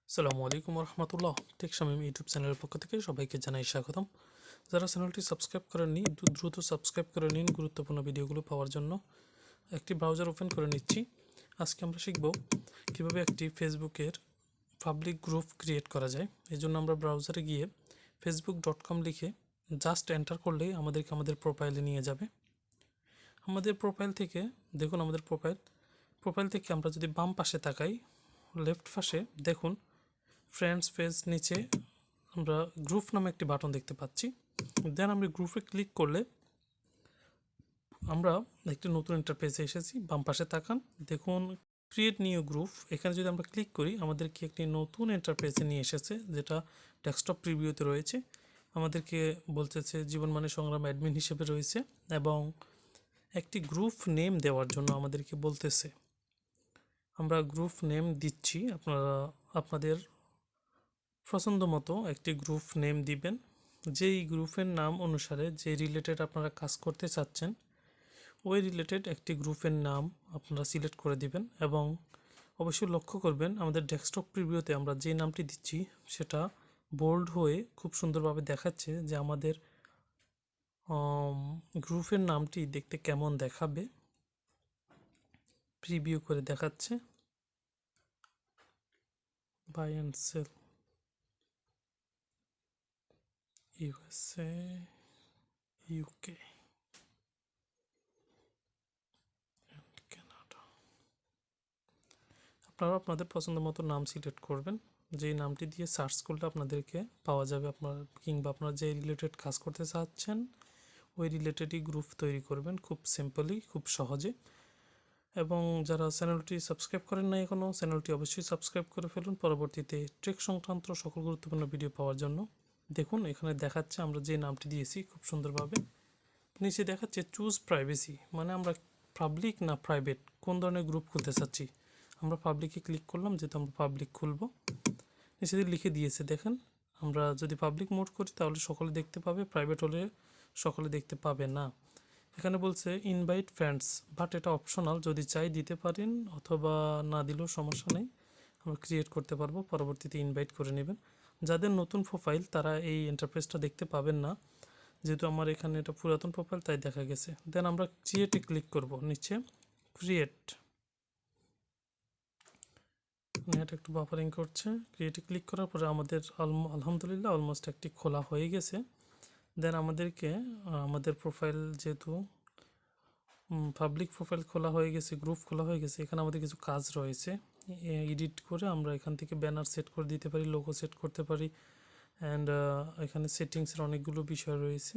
আসসালামু আলাইকুম রহমতুল্লাহ। Take Shamim YouTube চ্যানেলের পক্ষ থেকে সবাইকে জানাই স্বাগতম। যারা চ্যানেলটি সাবস্ক্রাইব করেননি দ্রুত সাবস্ক্রাইব করে নিন গুরুত্বপূর্ণ ভিডিওগুলো পাওয়ার জন্য। একটি ব্রাউজার ওপেন করে নিচ্ছি। আজকে আমরা শিখব কিভাবে একটি ফেসবুকের পাবলিক গ্রুপ ক্রিয়েট করা যায়। এই জন্য আমরা ব্রাউজারে গিয়ে facebook.com লিখে জাস্ট এন্টার করলেই আমাদেরকে আমাদের প্রোফাইলে নিয়ে যাবে। আমাদের প্রোফাইল থেকে দেখুন, আমাদের প্রোফাইল থেকে আমরা যদি বাম পাশে তাকাই, লেফট পাশে দেখুন ফ্রেন্ডস পেজ, নিচে আমরা গ্রুপ নামে একটি বাটন দেখতে পাচ্ছি। দেন আমরা গ্রুপে ক্লিক করলে আমরা একটি নতুন ইন্টারফেসে এসেছি। বাম পাশে তাকান, দেখুন ক্রিয়েট নিউ গ্রুপ। এখানে যদি আমরা ক্লিক করি আমাদেরকে একটি নতুন ইন্টারফেসে নিয়ে এসেছে, যেটা ডেস্কটপ প্রিভিউতে রয়েছে। আমাদেরকে বলতেছে জীবন মানে সংগ্রাম অ্যাডমিন হিসেবে রয়েছে এবং একটি গ্রুপ নেম দেওয়ার জন্য আমাদেরকে বলতেছে। আমরা গ্রুপ নেম দিচ্ছি, আপনাদের পছন্দ মতো একটি গ্রুপ নেম দিবেন। যেই গ্রুপের নাম অনুসারে যে রিলেটেড আপনারা কাজ করতে চাচ্ছেন ওই রিলেটেড একটি গ্রুপের নাম আপনারা সিলেক্ট করে দিবেন। এবং অবশ্যই লক্ষ্য করবেন আমাদের ডেস্কটপ প্রিভিউতে আমরা যে নামটি দিচ্ছি সেটা বোল্ড হয়ে খুব সুন্দরভাবে দেখাচ্ছে যে আমাদের গ্রুপের নামটি দেখতে কেমন দেখাবে, প্রিভিউ করে দেখাচ্ছে। Buy and sell USA UK Canada. আপনারা আপনাদের পছন্দ মতো নাম সিলেক্ট করবেন। যেই নামটি দিয়ে সার্চ করলে আপনাদেরকে পাওয়া যাবে, কিংবা আপনারা যে রিলেটেড কাজ করতে চাচ্ছেন ওই রিলেটেডই গ্রুপ তৈরি করবেন খুব সিম্পলি, খুব সহজে। এবং যারা চ্যানেলটি সাবস্ক্রাইব করেন না এখনও, চ্যানেলটি অবশ্যই সাবস্ক্রাইব করে ফেলুন পরবর্তীতে ট্রেক সংক্রান্ত সকল গুরুত্বপূর্ণ ভিডিও পাওয়ার জন্য। দেখুন এখানে দেখাচ্ছে আমরা যে নামটি দিয়েছি খুব সুন্দরভাবে। নিচে দেখাচ্ছে চুজ প্রাইভেসি, মানে আমরা পাবলিক না প্রাইভেট কোন ধরনের গ্রুপ খুলতে চাচ্ছি। আমরা পাবলিকে ক্লিক করলাম, যেহেতু আমরা পাবলিক খুলব। নিচে লিখে দিয়েছে দেখেন, আমরা যদি পাবলিক মোড করি তাহলে সকলে দেখতে পাবে, প্রাইভেট হলে সকলে দেখতে পাবে না। এখানে বলছে ইনভাইট ফ্রেন্ডস, বাট এটা অপশনাল, যদি চাই দিতে পারেন অথবা না দিলেও সমস্যা নেই, আমরা ক্রিয়েট করতে পারবো, পরবর্তীতে ইনভাইট করে নেবেন। যাদের নতুন প্রোফাইল তারা এই ইন্টারফেসটা দেখতে পাবেন না, যেহেতু আমার এখানে এটা পুরাতন প্রোফাইল তাই দেখা গেছে। দেন আমরা ক্রিয়েটে ক্লিক করব, নিচে ক্রিয়েট, নেট একটু বাফারিং করছে। ক্রিয়েটে ক্লিক করার পরে আমাদের আলহামদুলিল্লাহ অলমোস্ট একটি খোলা হয়ে গেছে। দেন আমাদেরকে আমাদের প্রোফাইল যেহেতু পাবলিক প্রোফাইল খোলা হয়ে গেছে, গ্রুপ খোলা হয়ে গেছে, এখানে আমাদের কিছু কাজ রয়েছে। এডিট করে আমরা এখান থেকে ব্যানার সেট করে দিতে পারি, লোগো সেট করতে পারি, অ্যান্ড এখানে সেটিংসের অনেকগুলো বিষয় রয়েছে।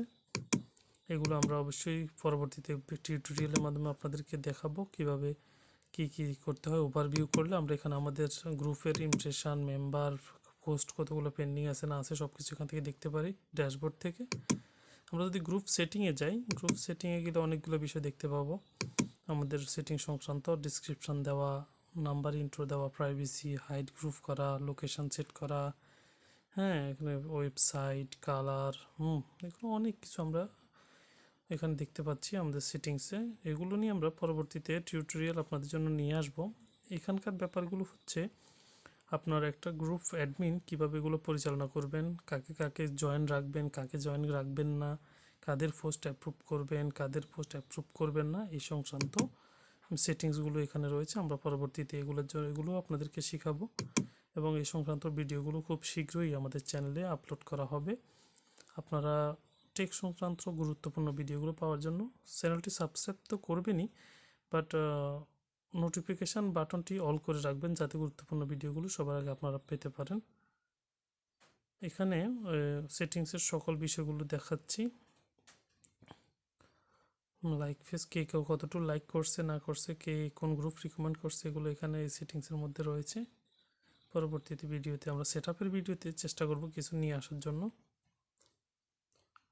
এগুলো আমরা অবশ্যই পরবর্তীতে টিউটোরিয়ালের মাধ্যমে আপনাদেরকে দেখাবো কিভাবে কি করতে হয়। ওভারভিউ করলে আমরা এখানে আমাদের গ্রুপের ইমপ্রেশন, মেম্বার, পোস্ট কতগুলো পেন্ডিং আছে না আছে সব কিছু এখান থেকে দেখতে পারি ড্যাশবোর্ড থেকে। আমরা যদি গ্রুপ সেটিংয়ে যাই, গ্রুপ সেটিংয়ে গেলে অনেকগুলো বিষয় দেখতে পাবো। আমাদের সেটিং সংক্রান্ত ডিসক্রিপশান দেওয়া, নাম্বার ইন্ট্রো দেওয়া, প্রাইভেসি, হাইড গ্রুপ করা, লোকেশান সেট করা, হ্যাঁ এখানে ওয়েবসাইট, কালার, এগুলো অনেক কিছু আমরা এখানে দেখতে পাচ্ছি আমাদের সেটিংসে। এগুলো নিয়ে আমরা পরবর্তীতে টিউটোরিয়াল আপনাদের জন্য নিয়ে আসব। এখানকার ব্যাপারগুলো হচ্ছে আপনার একটা গ্রুপ অ্যাডমিন কীভাবে এগুলো পরিচালনা করবেন, কাকে কাকে জয়েন রাখবেন, কাকে জয়েন রাখবেন না, কাদের পোস্ট অ্যাপ্রুভ করবেন, কাদের পোস্ট অ্যাপ্রুভ করবেন না, এই সংক্রান্ত সেটিংসগুলো এখানে রয়েছে। আমরা পরবর্তীতে এগুলো আপনাদেরকে শেখাবো এবং এই সংক্রান্ত ভিডিওগুলো খুব শীঘ্রই আমাদের চ্যানেলে আপলোড করা হবে। আপনারা টেক সংক্রান্ত গুরুত্বপূর্ণ ভিডিওগুলো পাওয়ার জন্য চ্যানেলটি সাবস্ক্রাইব তো করবেনই, বাট নোটিফিকেশান বাটনটি অল করে রাখবেন যাতে গুরুত্বপূর্ণ ভিডিওগুলো সবার আগে আপনারা পেতে পারেন। এখানে সেটিংসের সকল বিষয়গুলো দেখাচ্ছি। লাইক ফেস, কে কেউ কতটুকু লাইক করছে না করছে, কে কোন গ্রুপ রিকমেন্ড করছে, এগুলো এখানে এই সেটিংসের মধ্যে রয়েছে। পরবর্তীতে ভিডিওতে আমরা সেটআপের ভিডিওতে চেষ্টা করব কিছু নিয়ে আসার জন্য।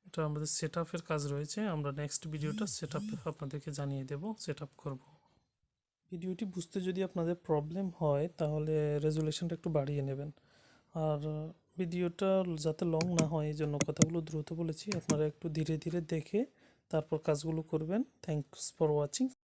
এটা আমাদের সেটআপের কাজ রয়েছে, আমরা নেক্সট ভিডিওটা সেটআপে আপনাদেরকে জানিয়ে দেব, সেটআপ করব। ভিডিওটি বুঝতে যদি আপনাদের প্রবলেম হয় তাহলে রেজুলেশনটা একটু বাড়িয়ে নেবেন, আর ভিডিওটা যাতে লং না হয় এই জন্য কথাগুলো দ্রুত বলেছি। আপনারা একটু ধীরে ধীরে দেখে তারপর কাজগুলো করবেন। Thanks for watching.